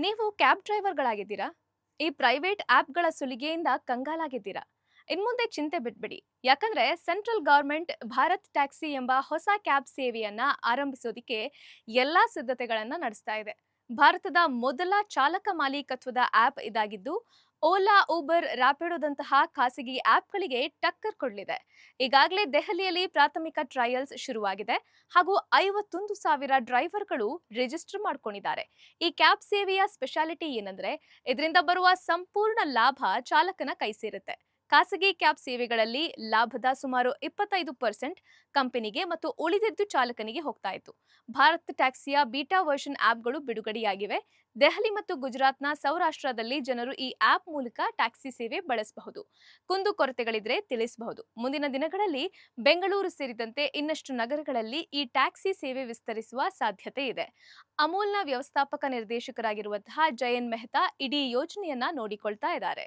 ನೀವು ಕ್ಯಾಬ್ ಡ್ರೈವರ್ಗಳಾಗಿದ್ದೀರಾ? ಈ ಪ್ರೈವೇಟ್ ಆಪ್‌ಗಳ ಸುಲಿಗೆಯಿಂದ ಕಂಗಾಲಾಗಿದ್ದೀರಾ? ಇನ್ಮುಂದೆ ಚಿಂತೆ ಬಿಟ್ಬಿಡಿ. ಯಾಕಂದ್ರೆ ಸೆಂಟ್ರಲ್ ಗವರ್ನಮೆಂಟ್ ಭಾರತ್ ಟ್ಯಾಕ್ಸಿ ಎಂಬ ಹೊಸ ಕ್ಯಾಬ್ ಸೇವೆಯನ್ನ ಆರಂಭಿಸೋದಿಕ್ಕೆ ಎಲ್ಲಾ ಸಿದ್ಧತೆಗಳನ್ನ ನಡೆಸ್ತಾ ಇದೆ. ಭಾರತದ ಮೊದಲ ಚಾಲಕ ಮಾಲೀಕತ್ವದ ಆಪ್ ಇದಾಗಿದ್ದು, ಓಲಾ, ಊಬರ್, ರಾಪಿಡೋದಂತಹ ಖಾಸಗಿ ಆಪ್‌ಗಳಿಗೆ ಟಕ್ಕರ್ ಕೊಡಲಿದೆ. ಈಗಾಗಲೇ ದೆಹಲಿಯಲ್ಲಿ ಪ್ರಾಥಮಿಕ ಟ್ರಯಲ್ಸ್ ಶುರುವಾಗಿದೆ ಹಾಗೂ 51,000 ಡ್ರೈವರ್ಗಳು ರಿಜಿಸ್ಟರ್ ಮಾಡ್ಕೊಂಡಿದ್ದಾರೆ. ಈ ಕ್ಯಾಬ್ ಸೇವೆಯ ಸ್ಪೆಷಾಲಿಟಿ ಏನಂದ್ರೆ ಇದರಿಂದ ಬರುವ ಸಂಪೂರ್ಣ ಲಾಭ ಚಾಲಕನ ಕೈ ಸೇರುತ್ತೆ. ಖಾಸಗಿ ಕ್ಯಾಬ್ ಸೇವೆಗಳಲ್ಲಿ ಲಾಭದ ಸುಮಾರು 25% ಕಂಪನಿಗೆ ಮತ್ತು ಉಳಿದಿದ್ದು ಚಾಲಕನಿಗೆ ಹೋಗ್ತಾ ಇತ್ತು. ಭಾರತ್ ಟ್ಯಾಕ್ಸಿಯ ಬೀಟಾ ವರ್ಷನ್ ಆಪ್‌ಗಳು ಬಿಡುಗಡೆಯಾಗಿವೆ. ದೆಹಲಿ ಮತ್ತು ಗುಜರಾತ್‌ನ ಸೌರಾಷ್ಟ್ರದಲ್ಲಿ ಜನರು ಈ ಆಪ್ ಮೂಲಕ ಟ್ಯಾಕ್ಸಿ ಸೇವೆ ಬಳಸಬಹುದು. ಕುಂದುಕೊರತೆಗಳಿದ್ರೆ ತಿಳಿಸಬಹುದು. ಮುಂದಿನ ದಿನಗಳಲ್ಲಿ ಬೆಂಗಳೂರು ಸೇರಿದಂತೆ ಇನ್ನಷ್ಟು ನಗರಗಳಲ್ಲಿ ಈ ಟ್ಯಾಕ್ಸಿ ಸೇವೆ ವಿಸ್ತರಿಸುವ ಸಾಧ್ಯತೆ ಇದೆ. ಅಮೂಲ್‌ನ ವ್ಯವಸ್ಥಾಪಕ ನಿರ್ದೇಶಕರಾಗಿರುವಂತಹ ಜಯನ್ ಮೆಹ್ತಾ ಇಡೀ ಯೋಜನೆಯನ್ನ ನೋಡಿಕೊಳ್ತಾ ಇದ್ದಾರೆ.